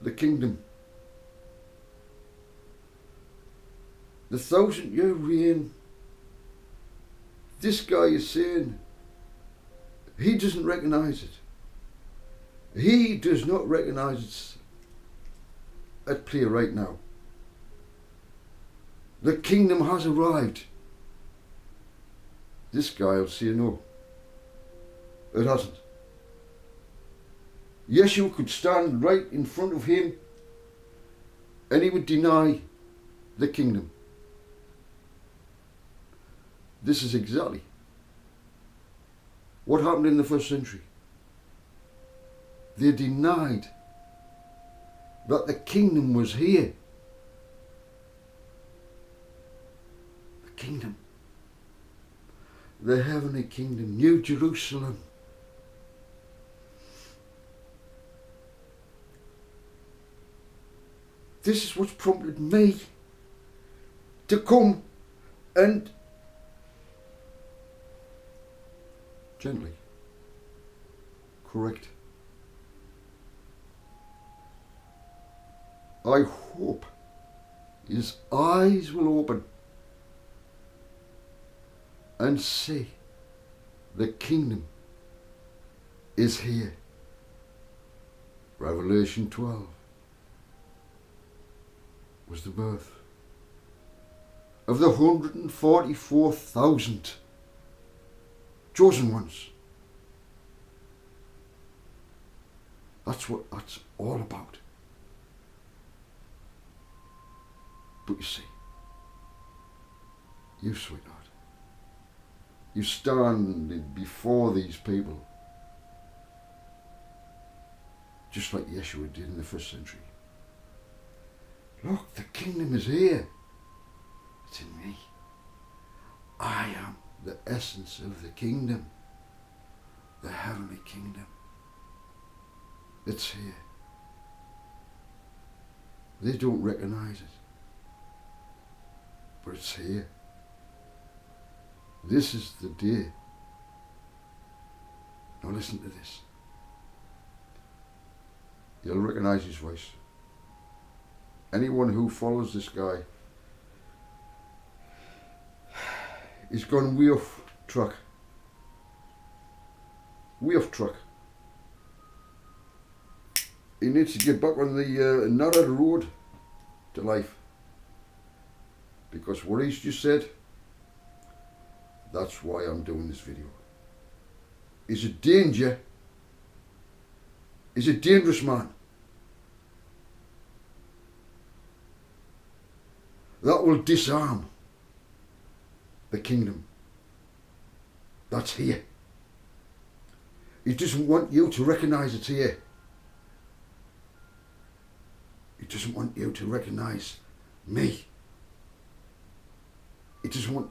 the kingdom. The 1,000-year reign. This guy is saying he doesn't recognize it. He does not recognize it's at play right now. The kingdom has arrived. This guy will say no. It hasn't. Yeshua could stand right in front of him and he would deny the kingdom. This is exactly what happened in the first century. They denied that the kingdom was here. The kingdom. The heavenly kingdom, New Jerusalem. This is what's prompted me to come and gently correct. I hope his eyes will open and see the kingdom is here. Revelation 12 was the birth of the 144,000 chosen ones. That's what that's all about. But you see, you sweetheart, you stand before these people just like Yeshua did in the first century. Look, the kingdom is here. It's in me. I am the essence of the kingdom, the heavenly kingdom. It's here. They don't recognize it, but it's here. This is the day. Now listen to this. You'll recognize his voice. Anyone who follows this guy is gone way off track. Way off track. He needs to get back on the narrow road to life. Because what he's just said, that's why I'm doing this video. He's a danger. He's a dangerous man. That will disarm the kingdom that's here. He doesn't want you to recognize it's here. He doesn't want you to recognize me. He doesn't want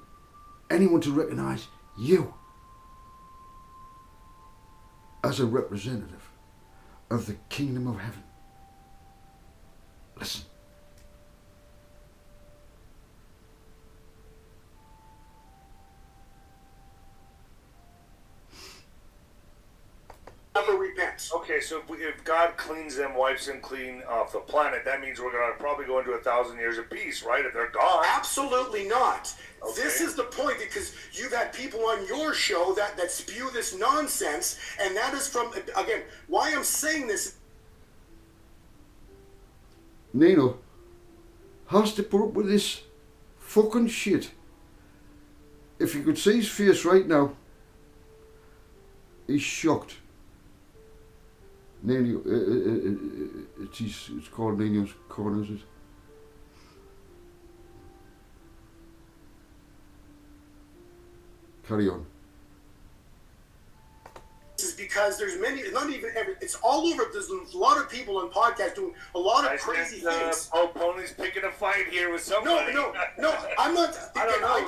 anyone to recognize you as a representative of the kingdom of heaven. Listen. Never repents. Okay, so if God cleans them, wipes them clean off the planet, that means we're going to probably go into 1,000 years of peace, right? If they're gone. Absolutely not. Okay. This is the point, because you've had people on your show that spew this nonsense, and that is from, again, why I'm saying this. Nino has to put up with this fucking shit. If you could see his face right now, he's shocked. Nino, it's called Nino's Corner, is it? Carry on. This is because there's many, not even every, it's all over. There's a lot of people on podcasts doing a lot of crazy things. Oh, Pony's picking a fight here with somebody. No, I'm not. I don't know.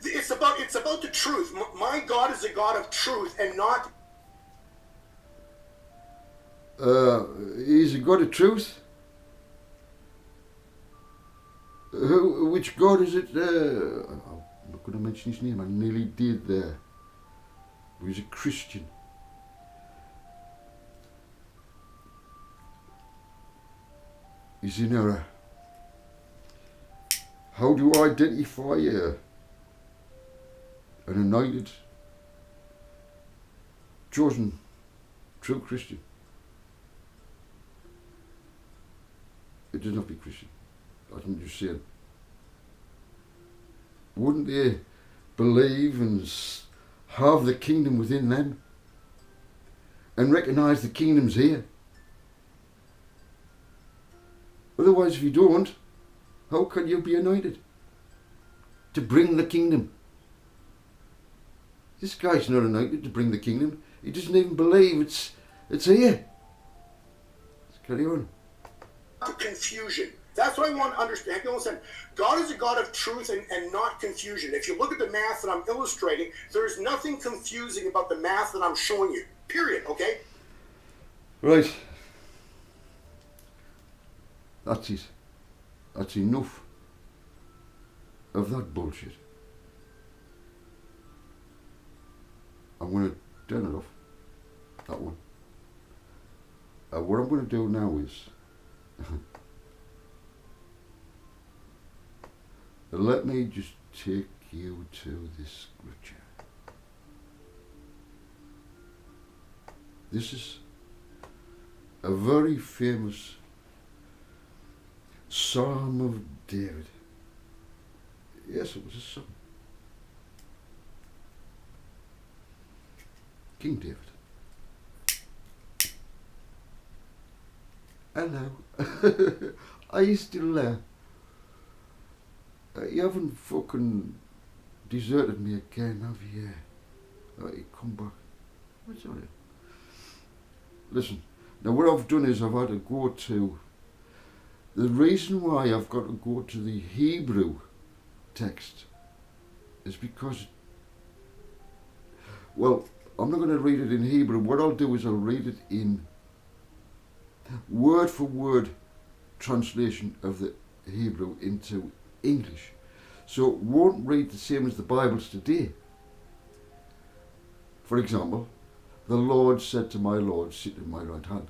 It's about the truth. My God is a God of truth and not. He's a God of truth. Which God is it? I'm not going to mention his name. I nearly did there. But he's a Christian. is in error. How do you identify an anointed, chosen, true Christian? It does not be Christian. I can just say it. Wouldn't they believe and have the kingdom within them and recognise the kingdom's here? Otherwise, if you don't, how can you be anointed to bring the kingdom? This guy's not anointed to bring the kingdom. He doesn't even believe it's here. Let's carry on. Confusion. That's what I want to understand. Have you understand? God is a God of truth and not confusion. If you look at the math that I'm illustrating, there's nothing confusing about the math that I'm showing you. Period. Okay? Right. That's it. That's enough of that bullshit. I'm going to turn it off. That one. What I'm going to do now is let me just take you to this scripture. This is a very famous Psalm of David. Yes, it was a psalm. King David. Hello. Are you still there? You haven't fucking deserted me again, have you? You come back. What's all right? Listen, now what I've done is I've had to go to... The reason why I've got to go to the Hebrew text is because... Well, I'm not going to read it in Hebrew. What I'll do is I'll read it in word for word translation of the Hebrew into English. So it won't read the same as the Bibles today. For example, the Lord said to my Lord, sit at my right hand.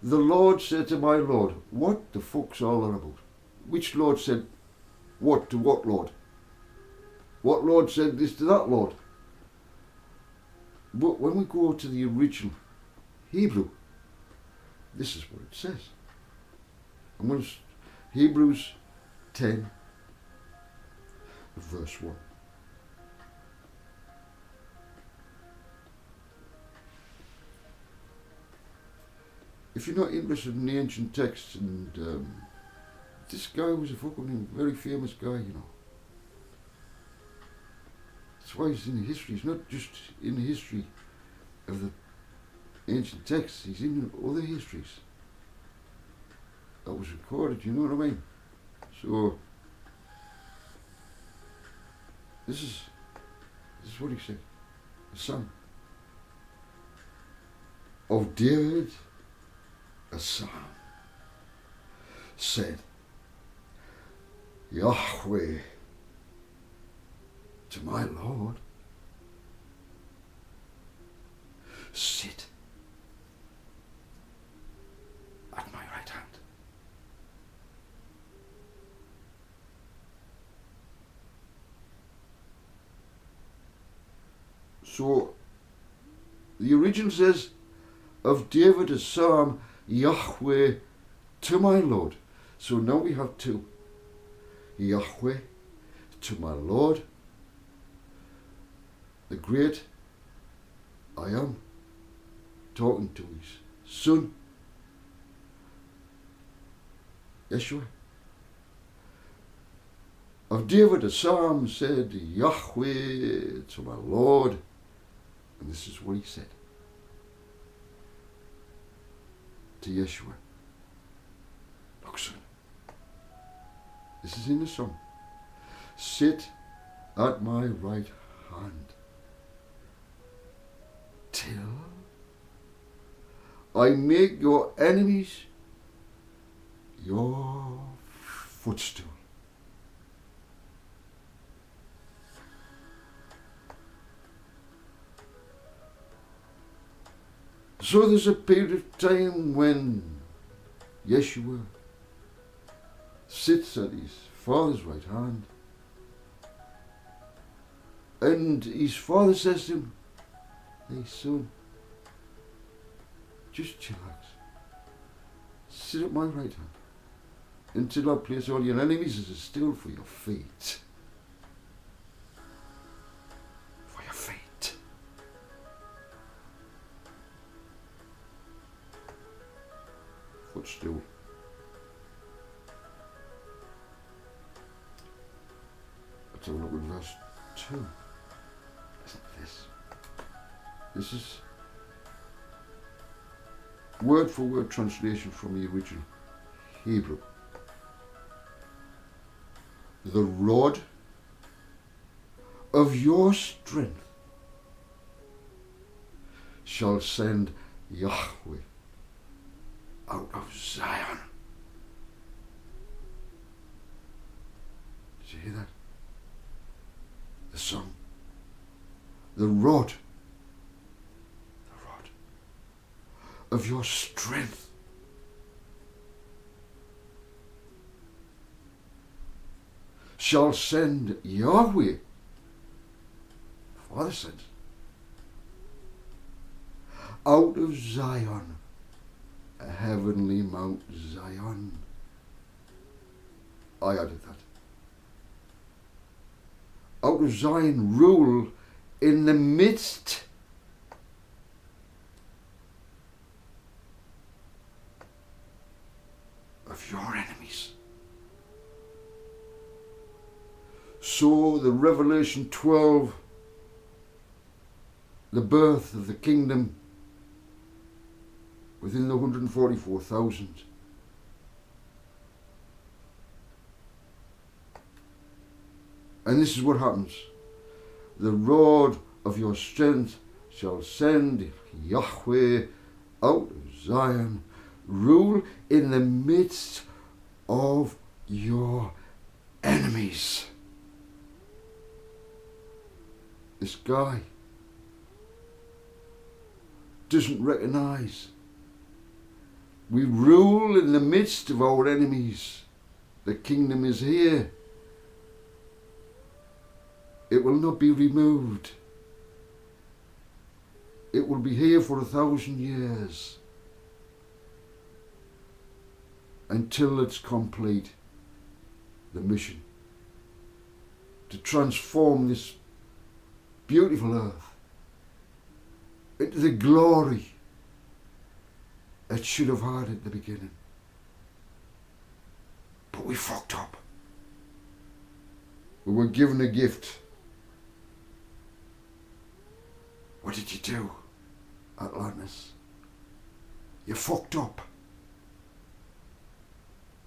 The Lord said to my Lord, what the fuck's all that about? Which Lord said what to what Lord? What Lord said this to that Lord? But when we go to the original Hebrew, this is what it says. And when it's Hebrews 10, verse 1. If you're not interested in the ancient texts, and this guy was a fucking very famous guy, you know. That's why he's in the history. He's not just in the history of the ancient texts, he's in other histories that was recorded, you know what I mean? So this is what he said. The son of David, a psalm, said, Yahweh to my Lord, sit at my right hand. So the original says, of David a psalm, Yahweh to my Lord. So now we have two. Yahweh to my Lord, the great I am, talking to his son, Yeshua. Of David a psalm said, Yahweh to my Lord, and this is what he said to Yeshua. Look, son, this is in the song. Sit at my right hand till I make your enemies your footstool. So there's a period of time when Yeshua sits at his father's right hand. And his father says to him, hey son, just chillax. Sit at my right hand until I place all your enemies as a stool for your feet. For your feet. Footstool. Let's have a look at verse 2. Listen to this. This is word for word translation from the original Hebrew. The rod of your strength shall send Yahweh out of Zion. Did you hear that? The song. The rod of your strength shall send Yahweh, Father sends, out of Zion, a heavenly Mount Zion. I added that. Out of Zion, rule in the midst of your enemies. So the Revelation 12, the birth of the kingdom within the 144,000. And this is what happens. The rod of your strength shall send Yahweh out of Zion, rule in the midst of your enemies. This guy doesn't recognize we rule in the midst of our enemies. The kingdom is here. It will not be removed. It will be here for 1,000 years until it's complete. The mission to transform this beautiful earth into the glory it should have had at the beginning. But we fucked up. We were given a gift. What did you do, Atlantis? You fucked up.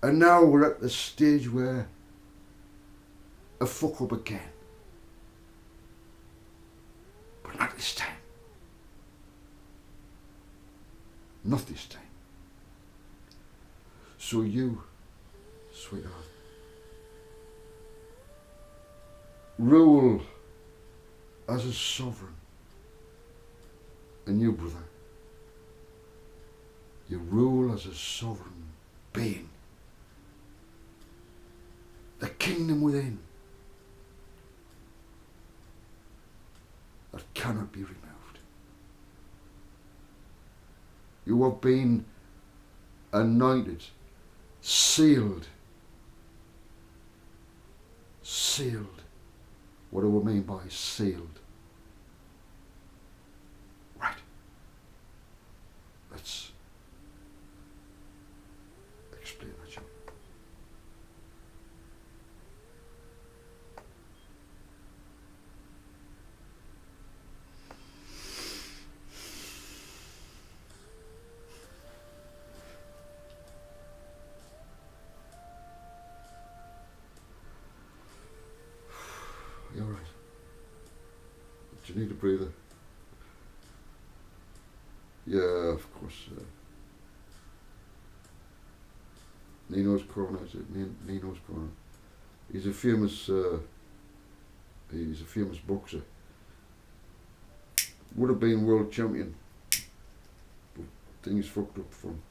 And now we're at the stage where a fuck up again. But not this time. Not this time. So you, sweetheart, rule as a sovereign. And you, brother, you rule as a sovereign being. The kingdom within that cannot be removed. You have been anointed, sealed. Sealed. What do we mean by sealed? Right. Let's explain that, shall we? You all right? Do you need a breather? Yeah, of course. Nino's Corner, is it? Nino's Corner. He's a famous boxer. Would have been world champion, but things fucked up for him.